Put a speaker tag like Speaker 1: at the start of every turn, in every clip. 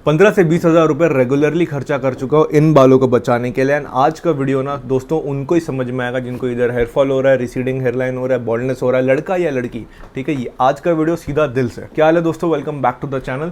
Speaker 1: 15 से 20 हज़ार रुपये रेगुलरली खर्चा कर चुका हूँ इन बालों को बचाने के लिए। एंड आज का वीडियो ना दोस्तों उनको ही समझ में आएगा जिनको इधर हेयर फॉल हो रहा है, रिसीडिंग हेयरलाइन हो रहा है, बॉल्डनेस हो रहा है, लड़का या लड़की। ठीक है, ये आज का वीडियो सीधा दिल से। क्या हाल है दोस्तों, welcome back to the channel.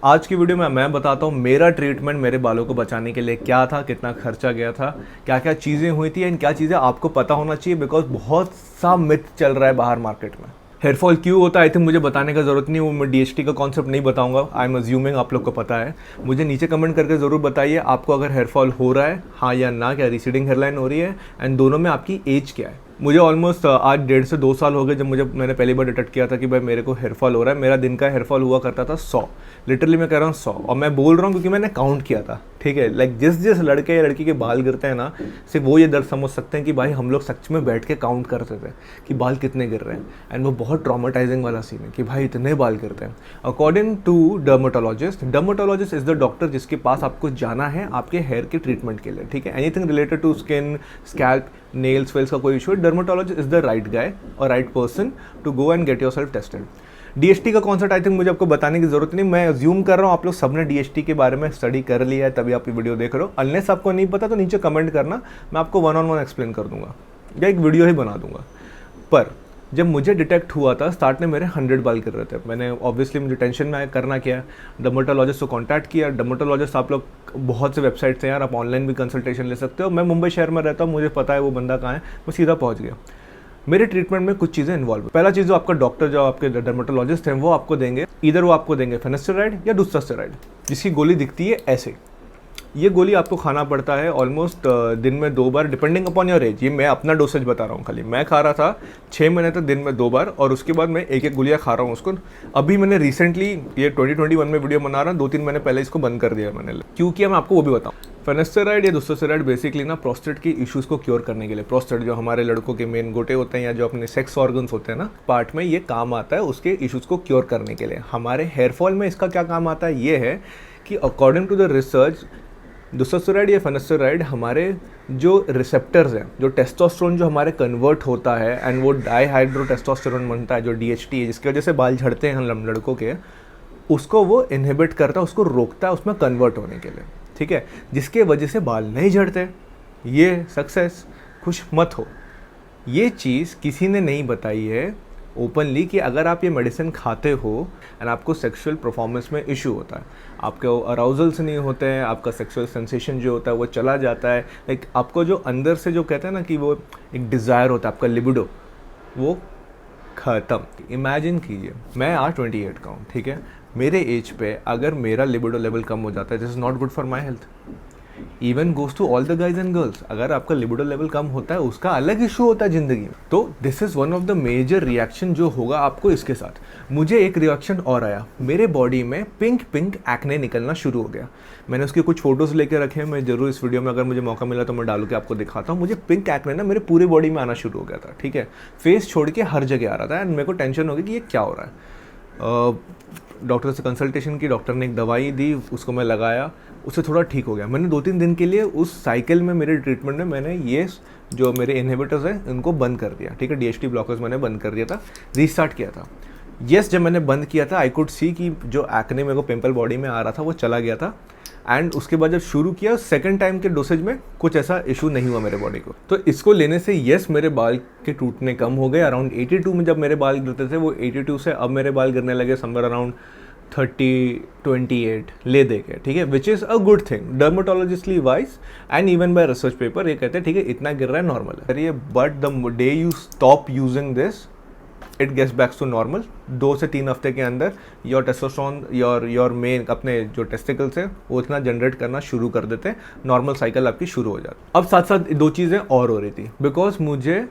Speaker 1: आज की वीडियो में मैं बताता हूँ मेरा ट्रीटमेंट मेरे बालों को बचाने के लिए क्या था, कितना खर्चा गया था, क्या क्या चीज़ें हुई थी एंड क्या चीज़ें आपको पता होना चाहिए, बिकॉज बहुत सा मिथ चल रहा है बाहर मार्केट में। हेयरफॉल क्यों होता है आई थिंक मुझे बताने का ज़रूरत नहीं, वो मैं डीएचटी का कॉन्सेप्ट नहीं बताऊंगा। आई एम अज्यूमिंग आप लोग को पता है। मुझे नीचे कमेंट करके ज़रूर बताइए आपको अगर हेयरफॉल हो रहा है, हाँ या ना, क्या रिसीडिंग हेयरलाइन हो रही है, एंड दोनों में आपकी एज क्या है। मुझे ऑलमोस्ट आज 1.5 से 2 साल हो गए जब मैंने पहली बार डिटेक्ट किया था कि भाई मेरे को हेयरफॉल हो रहा है। मेरा दिन का हेयरफॉल हुआ करता था 100, लिटरली मैं कह रहा हूँ 100, और मैं बोल रहा हूँ क्योंकि मैंने काउंट किया था। ठीक है, लाइक जिस लड़के या लड़की के बाल गिरते हैं ना, सिर्फ वो ये दर्द समझ सकते हैं कि भाई हम लोग सच में बैठ के काउंट करते थे कि बाल कितने गिर रहे हैं। एंड वो बहुत ट्रॉमेटाइजिंग वाला सीन है कि भाई इतने बाल गिरते हैं। According to dermatologist is the doctor जिसके पास आपको जाना है आपके हेयर के ट्रीटमेंट के लिए। ठीक है, anything related to skin, scalp, nails, falls का कोई इशू है, dermatologist is the right guy और right person to go and get yourself tested. DHT का कॉन्सेप्ट आई थिंक मुझे आपको बताने की जरूरत नहीं, मैं अज्यूम कर रहा हूँ आप लोग सबने डीएचटी के बारे में स्टडी कर लिया है तभी आप ये वीडियो देख रहे हो। अनलेस आपको नहीं पता तो नीचे कमेंट करना, मैं आपको 1-on-1 एक्सप्लेन कर दूंगा या एक वीडियो ही बना दूंगा। पर जब मुझे डिटेक्ट हुआ था स्टार्ट में मेरे 100 बाल गिर रहे थे। मैंने ऑब्वियसली मुझे टेंशन में आया, करना क्या, डर्मेटोलॉजिस्ट को कॉन्टैक्ट किया। डर्मेटोलॉजिस्ट आप लोग बहुत से वेबसाइट्स हैं यार, आप ऑनलाइन भी कंसल्टेशन ले सकते हो। मैं मुंबई शहर में रहता हूँ, मुझे पता है वो बंदा कहाँ है, मैं सीधा पहुँच गया। मेरे ट्रीटमेंट में कुछ चीज़ें इन्वॉल्व है। पहला चीज़ जो आपका डॉक्टर, जो आपके डर्मेटोलॉजिस्ट हैं, वो आपको देंगे, इधर वो आपको देंगे फिनेस्टेराइड या डुस्टास्टेराइड, जिसकी गोली दिखती है ऐसे। ये गोली आपको खाना पड़ता है ऑलमोस्ट दिन में 2 बार, डिपेंडिंग अपॉन योर एज। ये मैं अपना डोसेज बता रहा हूँ खाली। मैं खा रहा था 6 महीने तक दिन में 2 बार, और उसके बाद मैं एक गोलियाँ खा रहा हूँ उसको। अभी मैंने रिसेंटली ये 2021 में वीडियो बना रहा हूँ, 2-3 महीने पहले इसको बंद कर दिया मैंने। क्यों किया मैं आपको वो भी बताऊँ। फिनेस्टेराइड या डुस्टास्टेराइड बेसिकली ना प्रोस्टेट की इश्यूज़ को क्योर करने के लिए, प्रोस्टेट जो हमारे लड़कों के मेन गोटे होते हैं या जो अपने सेक्स ऑर्गन्स होते हैं ना पार्ट में, ये काम आता है उसके इश्यूज़ को क्योर करने के लिए। हमारे हेयरफॉल में इसका क्या काम आता है, ये है कि अकॉर्डिंग टू द रिसर्च डुस्टास्टेराइड या फिनेस्टेराइड हमारे जो रिसेप्टर्स हैं, जो टेस्टोस्टेरोन जो हमारे कन्वर्ट होता है एंड वो डाईहाइड्रोटेस्टोस्टेरोन बनता है जो डीएचटी है, जिसकी वजह से बाल झड़ते हैं हम लड़कों के, उसको वो इनहिबिट करता है, उसको रोकता है उसमें कन्वर्ट होने के लिए। ठीक है, जिसके वजह से बाल नहीं झड़ते। ये सक्सेस, खुश मत हो। ये चीज़ किसी ने नहीं बताई है ओपनली कि अगर आप ये मेडिसिन खाते हो एंड आपको सेक्सुअल परफॉर्मेंस में इशू होता है, आपके अराउजल्स नहीं होते हैं, आपका सेक्सुअल सेंसेशन जो होता है वो चला जाता है, लाइक आपको जो अंदर से जो कहते हैं ना कि वो एक डिज़ायर होता है, आपका लिबिडो, वो ख़त्म। इमेजिन कीजिए मैं आज 28 का हूँ, ठीक है, मेरे एज पे अगर मेरा लिबिडो लेवल कम हो जाता है, this is not good for my health. Even goes to all the guys and girls. अगर आपका लिबिडो लेवल कम होता है उसका अलग इशू होता है ज़िंदगी में। तो this is one of the major reaction जो होगा आपको इसके साथ। मुझे एक रिएक्शन और आया, मेरे बॉडी में पिंक एक्ने निकलना शुरू हो गया। मैंने उसकी कुछ फोटोज़ लेके रखे हैं, मैं जरूर इस वीडियो में अगर मुझे मौका मिला तो मैं डालू के आपको दिखाता हूँ। मुझे पिंक एक्ने ना मेरे पूरे बॉडी में आना शुरू हो गया था। ठीक है, फेस छोड़ के हर जगह आ रहा था एंड मेरे को टेंशन हो गई कि ये क्या हो रहा है। डॉक्टर से कंसल्टेशन की, डॉक्टर ने एक दवाई दी, उसको मैं लगाया, उससे थोड़ा ठीक हो गया। मैंने 2-3 दिन के लिए उस साइकिल में मेरे ट्रीटमेंट में मैंने ये जो मेरे इनहिबिटर्स हैं इनको बंद कर दिया। ठीक है, डीएचटी ब्लॉकर्स मैंने बंद कर दिया था, रीस्टार्ट किया था। येस, जब मैंने बंद किया था आई कुड सी कि जो एक्ने मेरे को पिंपल बॉडी में आ रहा था वो चला गया था। एंड उसके बाद जब शुरू किया सेकंड टाइम के डोसेज में कुछ ऐसा इशू नहीं हुआ मेरे बॉडी को। तो इसको लेने से येस मेरे बाल के टूटने कम हो गए। अराउंड 82 में जब मेरे बाल गिरते थे, वो 82 से अब मेरे बाल गिरने लगे समवेयर अराउंड 30-28 ले दे के। ठीक है, which is a good thing dermatologistly wise and even by research paper. ये कहते हैं ठीक है इतना गिर रहा है, नॉर्मल है। But the day you stop using this it gets back to normal. 2 से 3 हफ्ते के अंदर योर टेस्टोस्टेरोन, योर मेन अपने जो टेस्टिकल्स हैं वो इतना जनरेट करना शुरू कर देते हैं, नॉर्मल साइकिल आपकी शुरू हो जाती है। अब साथ साथ 2 चीज़ें और हो रही थी, बिकॉज मुझे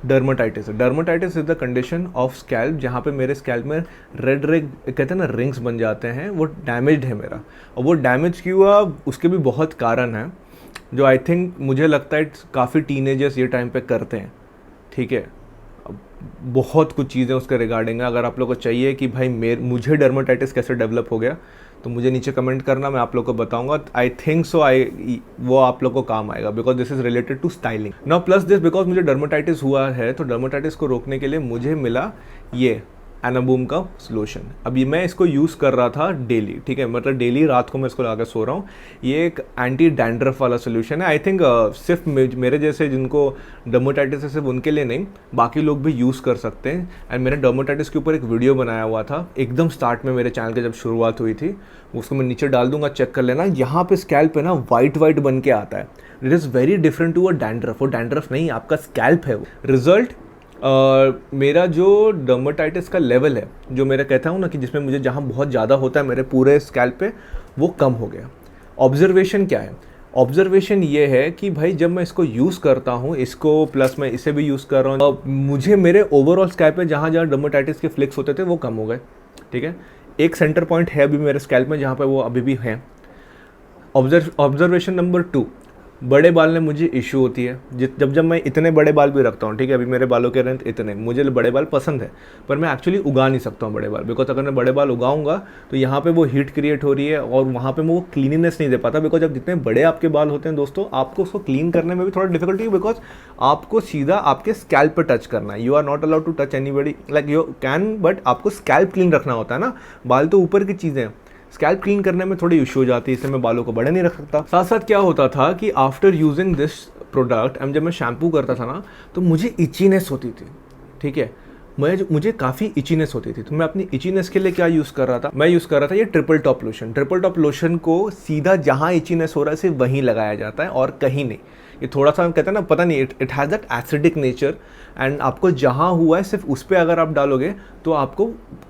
Speaker 1: डर्मेटाइटिस है। Dermatitis is the condition of scalp जहाँ पे मेरे स्कैल्प में रेड कहते हैं ना रिंग्स बन जाते हैं, वो डैमेज्ड है मेरा। और वो डैमेज क्यों हुआ उसके भी बहुत कारण हैं जो आई थिंक मुझे लगता है काफ़ी टीनेजर्स ये टाइम पे करते हैं। ठीक है, बहुत कुछ चीज़ें उसके रिगार्डिंग है। अगर आप लोग को चाहिए कि भाई मुझे डर्मेटाइटिस कैसे डेवलप हो गया तो मुझे नीचे कमेंट करना, मैं आप लोग को बताऊंगा। आई थिंक सो वो आप लोग को काम आएगा because this is related to styling. Now plus this, because मुझे डर्मेटाइटिस हुआ है तो डर्मेटाइटिस को रोकने के लिए मुझे मिला ये एनाबूम का सोल्यूशन। अभी मैं इसको यूज़ कर रहा था डेली, ठीक है, मतलब डेली रात को मैं इसको लगा सो रहा हूँ। ये एक एंटी डैंड्रफ वाला सोल्यूशन है। आई थिंक सिर्फ मेरे जैसे जिनको डर्मेटाइटिस है सिर्फ उनके लिए नहीं, बाकी लोग भी यूज़ कर सकते हैं। एंड मैंने डर्मेटाइटिस के ऊपर एक वीडियो बनाया हुआ था एकदम स्टार्ट में मेरे चैनल की जब शुरुआत हुई थी, उसको मैं नीचे डाल दूंगा, चेक कर लेना। यहाँ पे स्कैल्प पे ना वाइट वाइट बन के आता है। It is very different to a dandruff. वो डैंड्रफ नहीं, आपका स्कैल्प है वो। रिजल्ट मेरा जो डर्मेटाइटिस का लेवल है, जो मेरा कहता हूँ ना कि जिसमें मुझे जहाँ बहुत ज़्यादा होता है मेरे पूरे स्कैल्प पे, वो कम हो गया। ऑब्जर्वेशन क्या है? ऑब्जर्वेशन ये है कि भाई जब मैं इसको यूज़ करता हूँ, इसको प्लस मैं इसे भी यूज़ कर रहा हूँ, मुझे मेरे ओवरऑल स्कैल्प पे जहाँ जहाँ डर्मेटाइटिस के फ्लिक्स होते थे वो कम हो गए, ठीक है। एक सेंटर पॉइंट है अभी मेरे स्कैल्प में जहाँ पे वो अभी भी है। ऑब्जर्वेशन नंबर 2, बड़े बाल में मुझे इशू होती है। जब मैं इतने बड़े बाल भी रखता हूँ, ठीक है, अभी मेरे बालों के रेंथ इतने, मुझे बड़े बाल पसंद है, पर मैं एक्चुअली उगा नहीं सकता हूँ बड़े बाल, बिकॉज अगर मैं बड़े बाल उगाऊंगा तो यहाँ पे वो हीट क्रिएट हो रही है और वहाँ पे मैं वो क्लीनिनेस नहीं दे पाता। बिकॉज जब जितने बड़े आपके बाल होते हैं दोस्तों, आपको उसको क्लीन करने में भी थोड़ा डिफिकल्टी है, बिकॉज आपको सीधा आपके स्कैल्प पर टच करना है। You are not allowed to touch anybody, like you can, but आपको स्कैल्प क्लीन रखना होता है ना। बाल तो ऊपर की चीज़ें हैं, स्कैल्प क्लीन करने में थोड़ी इशू हो जाती है, इससे मैं बालों को बड़े नहीं रख सकता। साथ साथ क्या होता था कि आफ्टर यूजिंग दिस प्रोडक्ट, जब मैं शैम्पू करता था ना, तो मुझे इचीनेस होती थी, ठीक है, मुझे काफ़ी इचीनेस होती थी। तो मैं अपनी इचीनेस के लिए क्या यूज़ कर रहा था? मैं यूज़ कर रहा था ये triple top lotion. Triple top lotion को सीधा जहाँ इचीनेस हो रहा है सिर्फ वहीं लगाया जाता है और कहीं नहीं। ये थोड़ा सा कहते हैं ना, पता नहीं, it has that acidic nature, and आपको जहाँ हुआ है सिर्फ उस पर अगर आप डालोगे तो आपको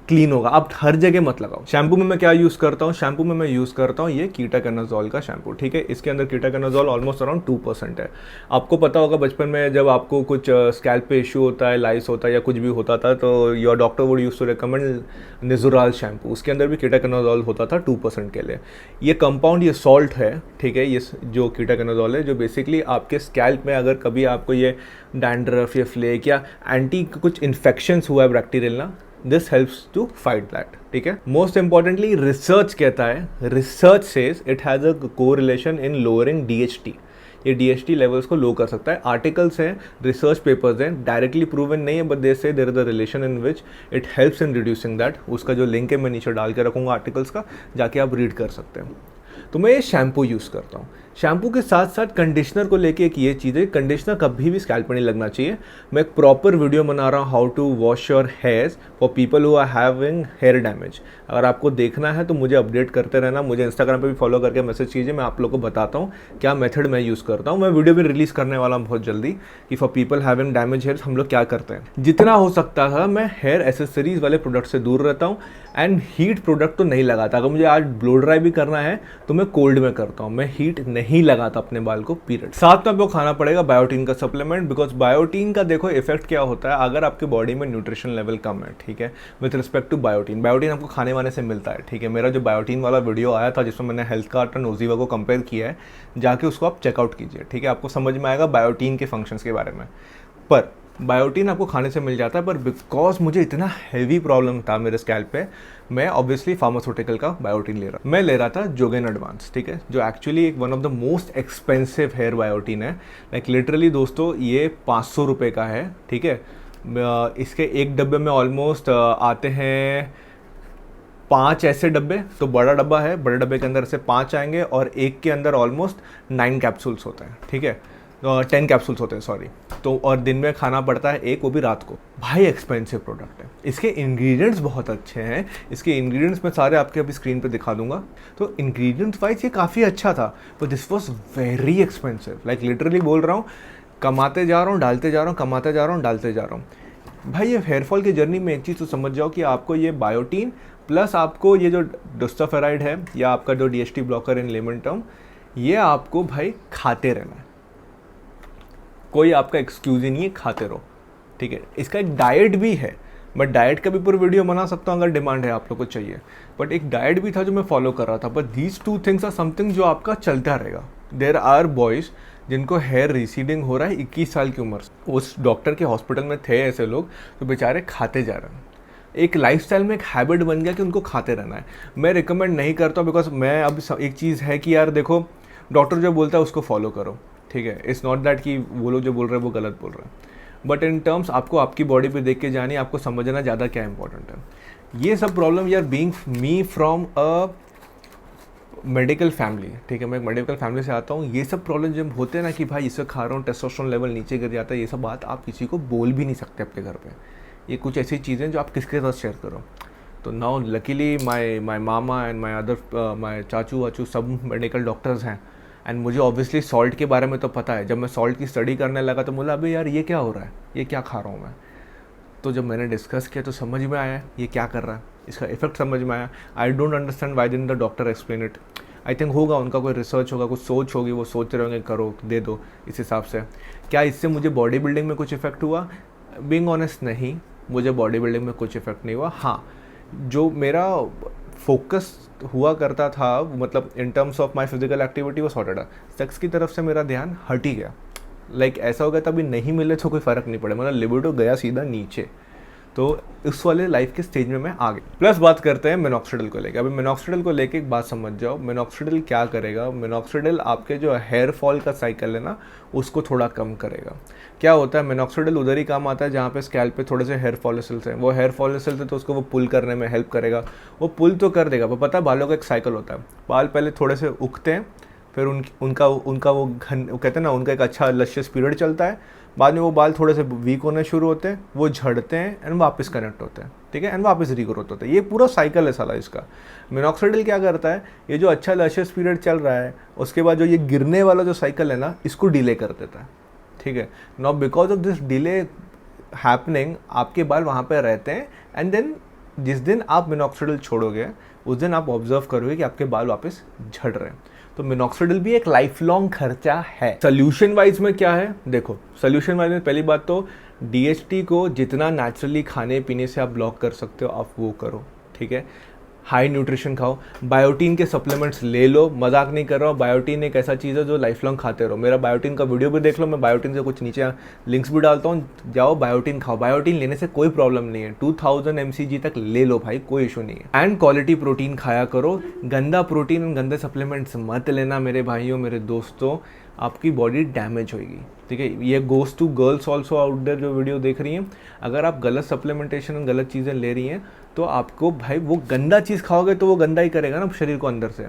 Speaker 1: क्लीन होगा। आप हर जगह मत लगाओ। शैम्पू में मैं क्या यूज़ करता हूँ? शैम्पू में मैं यूज़ करता हूँ ये कीटाकनाजोल का शैम्पू, ठीक है। इसके अंदर कीटाकनाजोल ऑलमोस्ट अराउंड 2% है। आपको पता होगा बचपन में जब आपको कुछ स्कैल्प पे इशू होता है, लाइस होता है या कुछ भी होता था, तो your doctor would use to recommend Nizoral shampoo. उसके अंदर भी कीटाकनाजोल होता था 2% के लिए। ये कंपाउंड, ये सॉल्ट है, ठीक है, ये जो कीटाकनाजोल है, जो बेसिकली आपके स्कैल्प में अगर कभी आपको ये डैंड्रफ या फ्लेक या एंटी कुछ इन्फेक्शंस हुआ है बैक्टीरियल ना, this helps to fight that, ठीक है। मोस्ट इंपॉर्टेंटली रिसर्च कहता है, research says it has a correlation in lowering DHT। ये DHT लेवल्स को लो कर सकता है। आर्टिकल्स हैं, रिसर्च पेपर्स हैं, डायरेक्टली प्रूवन नहीं है, but they say there is a relation in which it helps in reducing that. उसका जो लिंक है मैं नीचे डाल के रखूँगा आर्टिकल्स का, जाके आप रीड कर सकते हैं। तो मैं ये शैम्पू यूज़ करता हूँ। शैम्पू के साथ साथ कंडीशनर को लेके एक ये चीज़ है, कंडीशनर कभी भी स्कैल्प पर नहीं लगना चाहिए। मैं एक प्रॉपर वीडियो बना रहा हूँ how to wash your hairs for people who are having hair damage. अगर आपको देखना है तो मुझे अपडेट करते रहना, मुझे इंस्टाग्राम पे भी फॉलो करके मैसेज कीजिए, मैं आप लोग को बताता हूँ क्या मेथड मैं यूज़ करता हूँ। मैं वीडियो भी रिलीज़ करने वाला हूँ बहुत जल्दी कि for people having damage hairs हम लोग क्या करते हैं। जितना हो सकता था मैं हेयर एसेसरीज वाले प्रोडक्ट से दूर रहता हूँ, एंड हीट प्रोडक्ट तो नहीं लगाता। अगर मुझे आज ब्लो ड्राई भी करना है तो मैं कोल्ड में करता हूँ, मैं हीट नहीं लगाता अपने बाल को, पीरियड। साथ में आपको खाना पड़ेगा बायोटीन का सप्लीमेंट, बिकॉज बायोटीन का देखो इफेक्ट क्या होता है अगर आपके बॉडी में न्यूट्रिशन लेवल कम है, ठीक है, with respect to biotin. Biotin आपको खाने वाने से मिलता है, ठीक है। मेरा जो बायोटीन वाला वीडियो आया था जिसमें मैंने हेल्थ कार्ट और नोजीवा को कंपेयर किया है, जाके उसको आप चेकआउट कीजिए, ठीक है, आपको समझ में आएगा बायोटीन के फंक्शंस के बारे में। पर बायोटीन आपको खाने से मिल जाता है, पर बिकॉज मुझे इतना हैवी प्रॉब्लम था मेरे स्कैल्प पे, मैं ऑब्वियसली फार्मास्यूटिकल का बायोटीन ले रहा। मैं ले रहा था जोगेन एडवांस, ठीक है, जो एक्चुअली एक one of the most expensive hair biotin है। लाइक लिटरली दोस्तों ये 500 रुपये का है, ठीक है। इसके एक डब्बे में ऑलमोस्ट आते हैं 5 ऐसे डब्बे, तो बड़ा डब्बा है, बड़े डब्बे के अंदर से 5 आएंगे और एक के अंदर ऑलमोस्ट 9 कैप्सूल्स होते हैं, ठीक है, 10 कैप्सूल्स होते हैं, सॉरी। तो और दिन में खाना पड़ता है एक, वो भी रात को। भाई एक्सपेंसिव प्रोडक्ट है। इसके इंग्रेडिएंट्स बहुत अच्छे हैं, इसके इंग्रेडिएंट्स मैं सारे आपके अभी स्क्रीन पे दिखा दूंगा। तो इंग्रेडिएंट्स वाइज ये काफ़ी अच्छा था, पर this was very expensive. Like literally बोल रहा हूँ, कमाते जा रहा हूँ, डालते जा रहा हूँ, कमाते जा रहा हूँ, डालते जा रहा हूँ। भाई ये हेयरफॉल की जर्नी में एक चीज़ तो समझ जाओ कि आपको ये बायोटीन प्लस आपको ये जो डोस्टाफेराइड है या आपका जो DHT ब्लॉकर इन लेमन टर्म, ये आपको भाई खाते रहना है, कोई आपका एक्सक्यूज ही नहीं है, खाते रहो, ठीक है। इसका एक डाइट भी है, बट डाइट का भी पूरी वीडियो बना सकता हूँ अगर डिमांड है आप लोग को चाहिए। बट एक डाइट भी था जो मैं फॉलो कर रहा था, but these 2 things are something जो आपका चलता रहेगा। देयर आर बॉयज़ जिनको हेयर रिसीडिंग हो रहा है 21 साल की उम्र से। उस डॉक्टर के हॉस्पिटल में थे ऐसे लोग तो बेचारे खाते जा रहे हैं। एक लाइफस्टाइल में एक हैबिट बन गया कि उनको खाते रहना है। मैं रिकमेंड नहीं करता, बिकॉज मैं अब एक चीज़ है कि यार देखो, डॉक्टर जो बोलता है उसको फॉलो करो, ठीक है। इट्स नॉट दैट कि वो लोग जो बोल रहे हैं वो गलत बोल रहे हैं। बट इन टर्म्स आपको आपकी बॉडी पे देख के जानी, आपको समझना ज़्यादा क्या इंपॉर्टेंट है। ये सब प्रॉब्लम यार being me from a medical family, ठीक है, मैं एक मेडिकल फैमिली से आता हूँ। ये सब प्रॉब्लम जब होते हैं ना कि भाई इसे खा रहा हूँ, टेस्टोस्टेरोन लेवल नीचे गिर जाता है, ये सब बात आप किसी को बोल भी नहीं सकते अपने घर पे। ये कुछ ऐसी चीज़ें जो आप किसके साथ शेयर करो। तो now luckily my mama and my other my चाचू वाचू सब मेडिकल डॉक्टर्स हैं, एंड मुझे ऑब्वियसली सॉल्ट के बारे में तो पता है। जब मैं सॉल्ट की स्टडी करने लगा तो बोला अबे यार ये क्या हो रहा है, ये क्या खा रहा हूँ मैं। तो जब मैंने डिस्कस किया तो समझ में आया ये क्या कर रहा है, इसका इफेक्ट समझ में आया। I don't understand why didn't the doctor explain it. I think होगा उनका कोई रिसर्च होगा, कुछ सोच होगी, वो सोच रहे होंगे करो दे दो इस हिसाब से। क्या इससे मुझे बॉडी बिल्डिंग में कुछ इफेक्ट हुआ? बीइंग ऑनेस्ट नहीं, मुझे बॉडी बिल्डिंग में कुछ इफेक्ट नहीं हुआ। हाँ, जो मेरा फोकस हुआ करता था, मतलब in terms of my physical activity वो सॉर्टेड है। सेक्स की तरफ से मेरा ध्यान हट ही गया। लाइक ऐसा हो गया तभी नहीं मिले तो कोई फ़र्क नहीं पड़ा, मतलब लिबिडो गया सीधा नीचे। तो इस वाले लाइफ के स्टेज में मैं आ गया। प्लस बात करते हैं मिनॉक्सिडिल को लेकर। अभी मिनॉक्सिडिल को लेकर एक बात समझ जाओ, मिनॉक्सिडिल क्या करेगा। मिनॉक्सिडिल आपके जो हेयर फॉल का साइकिल है ना, उसको थोड़ा कम करेगा। क्या होता है, मिनॉक्सिडिल उधर ही काम आता है जहाँ पे स्कैल्प पे थोड़े से हेयर फॉलिकल्स हैं। वो हेयर फॉलिकल्स है तो उसको वो पुल करने में हेल्प करेगा। वो पुल तो कर देगा, पर पता है बालों का एक साइकिल होता है। बाल पहले थोड़े से उगते हैं, फिर उनका वो कहते हैं ना, उनका एक अच्छा लशियस पीरियड चलता है। बाद में वो बाल थोड़े से वीक होने शुरू होते हैं, वो झड़ते हैं एंड वापस कनेक्ट होते हैं, ठीक है, एंड वापस रीग्रोथ होता है। ये पूरा साइकिल है साला इसका। मिनॉक्सिडिल क्या करता है, ये जो अच्छा लशियस पीरियड चल रहा है उसके बाद जो ये गिरने वाला जो साइकिल है ना, इसको डिले कर देता है, ठीक है। Now because of this delay happening आपके बाल वहाँ पर रहते हैं, एंड देन जिस दिन आप मिनॉक्सिडिल छोड़ोगे उस दिन आप ऑब्जर्व करोगे कि आपके बाल वापस झड़ रहे हैं। तो मिनॉक्सिडिल भी एक लाइफ लॉन्ग खर्चा है। सोल्यूशन वाइज में क्या है, देखो सोल्यूशन वाइज में पहली बात तो डीएचटी को जितना नेचुरली खाने पीने से आप ब्लॉक कर सकते हो आप वो करो, ठीक है। हाई न्यूट्रिशन खाओ, बायोटीन के सप्लीमेंट्स ले लो, मजाक नहीं कर रहा हूँ। बायोटीन एक ऐसा चीज़ है जो लाइफ लॉन्ग खाते रहो। मेरा बायोटीन का वीडियो भी देख लो, मैं बायोटीन से कुछ नीचे लिंक्स भी डालता हूँ, जाओ बायोटीन खाओ। बायोटीन लेने से कोई प्रॉब्लम नहीं है, 2000 mcg तक ले लो भाई, कोई इशू नहीं है। एंड क्वालिटी प्रोटीन खाया करो, गंदा प्रोटीन गंदे सप्लीमेंट्स मत लेना मेरे भाइयों मेरे दोस्तों, आपकी बॉडी डैमेज होगी, ठीक है। ये goes to girls also out there जो वीडियो देख रही हैं। अगर आप गलत सप्लीमेंटेशन गलत चीज़ें ले रही हैं तो आपको भाई वो गंदा चीज़ खाओगे तो वो गंदा ही करेगा ना शरीर को अंदर से।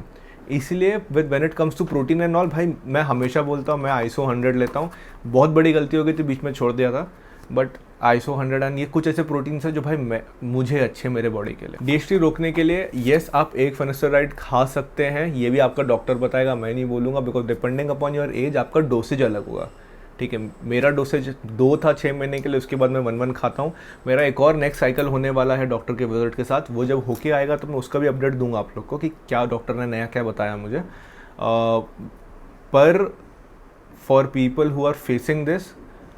Speaker 1: इसलिए when it comes to protein and all, भाई मैं हमेशा बोलता हूँ मैं ISO 100 लेता हूँ। बहुत बड़ी गलती हो गई थी, बीच में छोड़ दिया था, बट ISO 100 एंड ये कुछ ऐसे प्रोटीन्स है जो भाई मुझे अच्छे मेरे बॉडी के लिए। डीएचटी रोकने के लिए येस आप एक फिनास्टेराइड खा सकते हैं, ये भी आपका डॉक्टर बताएगा, मैं नहीं बोलूँगा, because depending upon your age आपका डोसेज अलग होगा, ठीक है। मेरा डोसेज 2 था 6 महीने के लिए, उसके बाद मैं 1 खाता हूँ। मेरा एक और नेक्स्ट साइकिल होने वाला है डॉक्टर के विजिट के साथ, वो जब होके आएगा तो मैं उसका भी अपडेट दूंगा आप लोग को कि क्या डॉक्टर ने नया क्या बताया मुझे। पर for people who are facing this,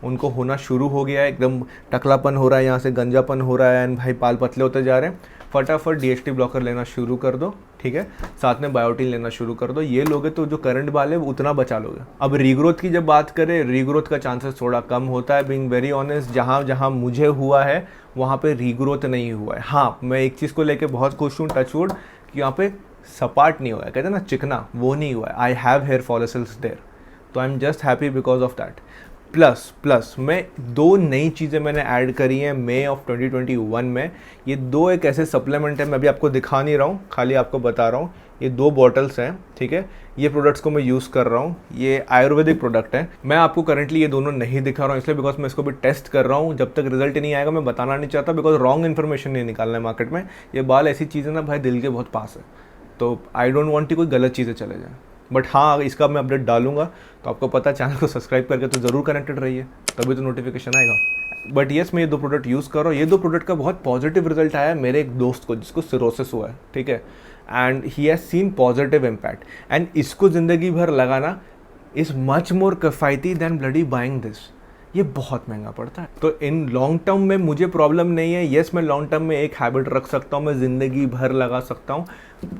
Speaker 1: उनको होना शुरू हो गया है, एकदम टकलापन हो रहा है, यहाँ से गंजापन हो रहा है एंड भाई बाल पतले होते जा रहे हैं, फटाफट डीएचटी ब्लॉकर लेना शुरू कर दो, ठीक है। साथ में बायोटीन लेना शुरू कर दो। ये लोगे तो जो करंट बाल है वो उतना बचा लोगे। अब रीग्रोथ की जब बात करें, रीग्रोथ का चांसेस थोड़ा कम होता है, बीइंग वेरी ऑनेस्ट। जहाँ जहाँ मुझे हुआ है वहाँ पे रीग्रोथ नहीं हुआ है। हाँ, मैं एक चीज़ को लेकर बहुत खुश हूँ, टचवुड, कि यहाँ पे सपाट नहीं हुआ है, कहते हैं ना चिकना, वो नहीं हुआ है। I have hair follicles there, तो I am just happy because of that. Plus मैं 2 नई चीज़ें मैंने ऐड करी हैं मई ऑफ 2021 में। ये 2 एक ऐसे सप्लीमेंट है, मैं अभी आपको दिखा नहीं रहा हूँ, खाली आपको बता रहा हूँ। ये 2 बॉटल्स हैं, ठीक है। ये प्रोडक्ट्स को मैं यूज़ कर रहा हूँ, ये आयुर्वेदिक प्रोडक्ट है। मैं आपको करंटली ये दोनों नहीं दिखा रहा हूँ इसलिए बिकॉज मैं इसको भी टेस्ट कर रहा हूँ। जब तक रिजल्ट नहीं आएगा मैं बताना नहीं चाहता, बिकॉज रॉन्ग इन्फॉर्मेशन नहीं निकालना है मार्केट में। ये बाल ऐसी चीज़ है ना भाई, दिल के बहुत पास है, तो आई डोंट वांट कि कोई गलत चीज़ें चले जाए। बट हाँ, इसका मैं अपडेट डालूंगा, तो आपको पता है, चैनल को सब्सक्राइब करके तो ज़रूर कनेक्टेड रहिए, तभी तो नोटिफिकेशन आएगा। बट येस, मैं ये 2 प्रोडक्ट यूज़ कर रहा हूँ। ये 2 प्रोडक्ट का बहुत पॉजिटिव रिजल्ट आया है मेरे एक दोस्त को जिसको सिरोसिस हुआ है, ठीक है, and he has seen positive impact. And इसको ज़िंदगी भर लगाना इज़ मच मोर किफ़ायती दैन ब्लडी बाइंग दिस। ये बहुत महंगा पड़ता है। तो इन लॉन्ग टर्म में मुझे प्रॉब्लम नहीं है। येस, मैं लॉन्ग टर्म में एक हैबिट रख सकता हूँ, मैं ज़िंदगी भर लगा सकता हूँ,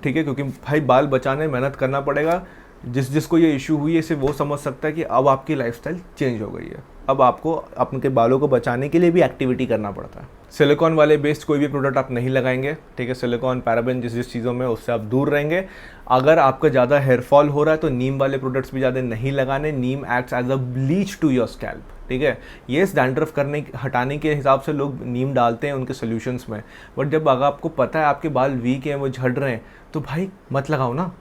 Speaker 1: ठीक है, क्योंकि भाई बाल बचाने मेहनत करना पड़ेगा। जिसको ये इशू हुई है इसे वो समझ सकता है कि अब आपकी लाइफस्टाइल चेंज हो गई है, अब आपको अपने बालों को बचाने के लिए भी एक्टिविटी करना पड़ता है। सिलिकॉन वाले बेस्ड कोई भी प्रोडक्ट आप नहीं लगाएंगे, ठीक है। सिलिकॉन, पैराबेन, जिस चीज़ों में उससे आप दूर रहेंगे। अगर आपका ज़्यादा हेयर फॉल हो रहा है तो नीम वाले प्रोडक्ट्स भी ज़्यादा नहीं लगाने। Neem acts as a bleach to your scalp, ठीक है। ये इस डैंड्रफ हटाने के हिसाब से लोग नीम डालते हैं उनके सोल्यूशंस में, बट जब अगर आपको पता है आपके बाल वीक हैं, वो झड़ रहे हैं, तो भाई मत लगाओ ना।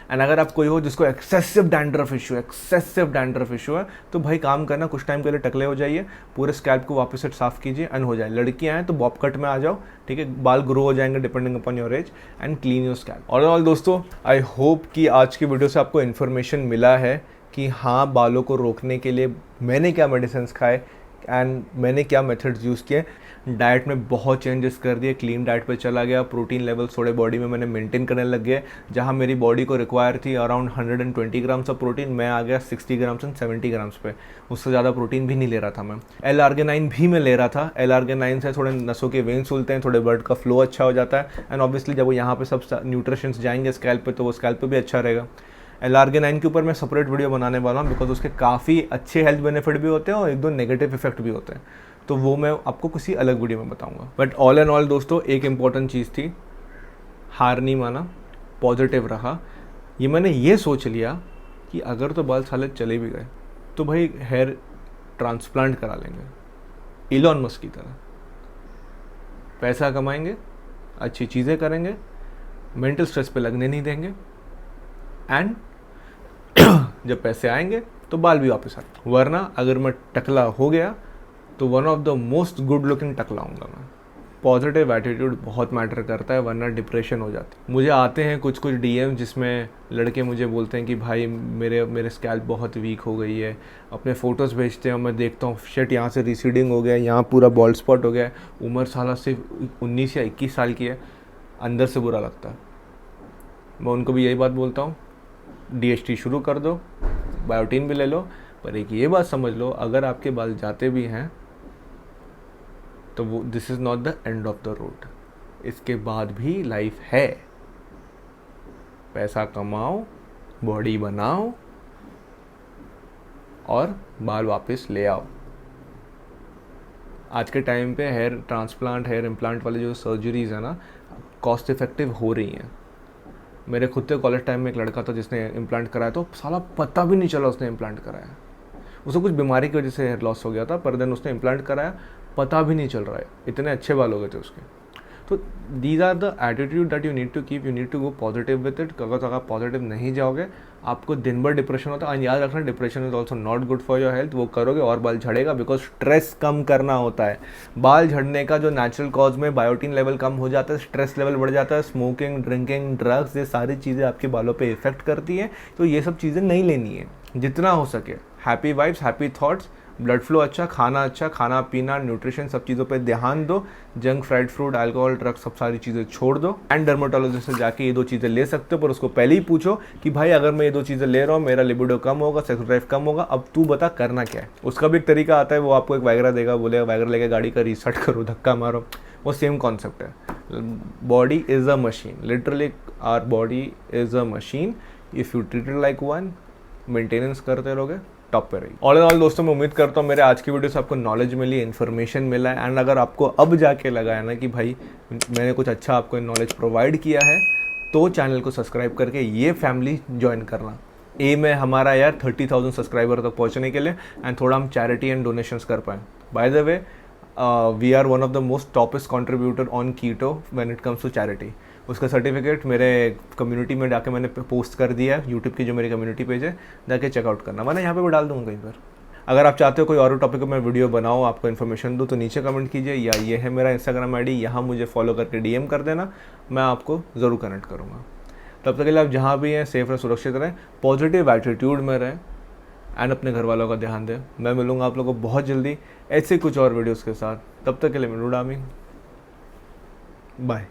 Speaker 1: एंड अगर आप कोई हो जिसको एक्सेसिव डैंड्रफ इशू है, तो भाई काम करना, कुछ टाइम के लिए टकले हो जाइए, पूरे स्कैल्प को वापस से साफ कीजिए एंड हो जाए। लड़कियां हैं तो बॉब कट में आ जाओ, ठीक है, बाल ग्रो हो जाएंगे depending upon your age, and clean your scalp. All दोस्तों, आई होप कि आज की वीडियो से आपको इन्फॉर्मेशन मिला है कि हाँ, बालों को रोकने के लिए मैंने क्या मेडिसिन खाए एंड मैंने क्या मेथड्स यूज़ किए। डाइट में बहुत चेंजेस कर दिए, क्लीन डाइट पे चला गया, प्रोटीन लेवल थोड़े बॉडी में मैंने मेंटेन करने लग गया। जहाँ मेरी बॉडी को रिक्वायर थी अराउंड 120 ग्राम्स ऑफ प्रोटीन, मैं आ गया 60 ग्राम्स एंड 70 ग्राम्स पे। उससे ज़्यादा प्रोटीन भी नहीं ले रहा था मैं। L-arginine भी मैं ले रहा था। L-arginine से थोड़े नसों के वेन्स खुलते हैं, थोड़े ब्लड का फ्लो अच्छा हो जाता है, एंड ऑब्वियसली जब वो यहाँ पे सब न्यूट्रिशंस जाएंगे स्कैल्प पे, तो वो स्कैल्प पे भी अच्छा रहेगा। L-arginine के ऊपर मैं सेपरेट वीडियो बनाने वाला हूँ, बिकॉज उसके काफ़ी अच्छे हेल्थ बेनिफिट भी होते हैं और एक दो नेगेटिव इफेक्ट भी होते हैं, तो वो मैं आपको किसी अलग वीडियो में बताऊंगा। बट ऑल एंड ऑल दोस्तों, एक इम्पॉर्टेंट चीज़ थी, हार नहीं माना, पॉजिटिव रहा। ये मैंने ये सोच लिया कि अगर तो बाल साले चले भी गए तो भाई हेयर ट्रांसप्लांट करा लेंगे, इलॉन मस्क की तरह। पैसा कमाएंगे, अच्छी चीज़ें करेंगे, मेंटल स्ट्रेस पे लगने नहीं देंगे, एंड जब पैसे आएंगे तो बाल भी वापस आएंगे। वरना अगर मैं टकला हो गया तो one of the most good looking टकला हूँगा मैं। पॉजिटिव एटीट्यूड बहुत मैटर करता है, वरना डिप्रेशन हो जाती है। मुझे आते हैं कुछ डीएम जिसमें लड़के मुझे बोलते हैं कि भाई मेरे स्कैल्प बहुत वीक हो गई है, अपने फ़ोटोज़ भेजते हैं और मैं देखता हूँ शिट यहाँ से रिसीडिंग हो गया, यहाँ पूरा बॉल्ड स्पॉट हो गया। उम्र साला सिर्फ 19 या 21 साल की है, अंदर से बुरा लगता है। मैं उनको भी यही बात बोलता हूँ, DHT शुरू कर दो, बायोटीन भी ले लो, पर एक ये बात समझ लो, अगर आपके बाल जाते भी हैं तो वो this is not the end of the road. इसके बाद भी लाइफ है। पैसा कमाओ, बॉडी बनाओ और बाल वापस ले आओ। आज के टाइम पे हेयर ट्रांसप्लांट, हेयर इम्प्लांट वाले जो सर्जरीज है ना, कॉस्ट इफेक्टिव हो रही हैं। मेरे खुद के कॉलेज टाइम में एक लड़का था जिसने इम्प्लांट कराया, तो साला पता भी नहीं चला उसने इम्प्लांट कराया। उसको कुछ बीमारी की वजह से हेयर लॉस हो गया था, पर देन उसने इम्प्लांट कराया, पता भी नहीं चल रहा है, इतने अच्छे बाल हो गए थे उसके। तो these are the attitude that you need to keep, you need to go positive with it. अगर आप पॉजिटिव नहीं जाओगे, आपको दिन भर डिप्रेशन होता है। याद रखना, depression is also not good for your health. वो करोगे और बाल झड़ेगा, बिकॉज स्ट्रेस कम करना होता है। बाल झड़ने का जो नेचुरल कॉज में बायोटीन लेवल कम हो जाता है, स्ट्रेस लेवल बढ़ जाता है, स्मोकिंग, ड्रिंकिंग, ड्रग्स, ये सारी चीज़ें आपके बालों पे इफेक्ट करती हैं। तो ये सब चीज़ें नहीं लेनी है, जितना हो सके। Happy vibes, happy thoughts, blood flow अच्छा, खाना पीना, न्यूट्रिशन, सब चीज़ों पे ध्यान दो। Junk, fried food, alcohol, drugs, सब सारी चीज़ें छोड़ दो। एंड डर्मेटोलॉजिस्ट से जाके ये 2 चीज़ें ले सकते हो, पर उसको पहले ही पूछो कि भाई अगर मैं ये 2 चीज़ें ले रहा हूँ, मेरा लिबिडो कम होगा, सेक्स ड्राइव कम होगा, अब तू बता करना क्या है। उसका भी एक तरीका आता है, वो आपको एक वैगरा देगा, बोलेगा वैगरा लेके गाड़ी का रीस्टार्ट करो, धक्का मारो। वो सेम कॉन्सेप्ट है। Body is a machine, literally our body is a machine. If you treat it like one, maintenance करते रहोगे, टॉप पे रही। ऑल इन ऑल दोस्तों, मैं उम्मीद करता हूँ मेरे आज की वीडियो से आपको नॉलेज मिली, इन्फॉर्मेशन मिला है। एंड अगर आपको अब जाके लगा है ना कि भाई मैंने कुछ अच्छा आपको नॉलेज प्रोवाइड किया है, तो चैनल को सब्सक्राइब करके ये फैमिली ज्वाइन करना। एम है हमारा यार 30,000 सब्सक्राइबर तक पहुँचने के लिए, एंड थोड़ा हम चैरिटी एंड डोनेशंस कर पाएँ। By the way, we are one of the most topest contributor on Ketto when it comes to charity. उसका सर्टिफिकेट मेरे कम्युनिटी में जाके मैंने पोस्ट कर दिया है, यूट्यूब की जो मेरी कम्युनिटी पेज है, जाके चेकआउट करना। मैंने यहाँ पे भी डाल दूँगा कहीं पर। अगर आप चाहते हो कोई और टॉपिक पर मैं वीडियो बनाऊँ, आपको इन्फॉर्मेशन दूँ, तो नीचे कमेंट कीजिए, या ये है मेरा इंस्टाग्राम ID, यहाँ मुझे फॉलो करके DM कर देना, मैं आपको ज़रूर कनेक्ट करूँगा। तब तक के लिए आप जहाँ भी हैं सेफ रहें, सुरक्षित रहें, पॉजिटिव एटीट्यूड में रहें, एंड अपने घर वालों का ध्यान दें। मैं मिलूँगा आप लोगों को बहुत जल्दी ऐसे कुछ और वीडियोज़ के साथ। तब तक के लिए मैं रूडामी, बाय।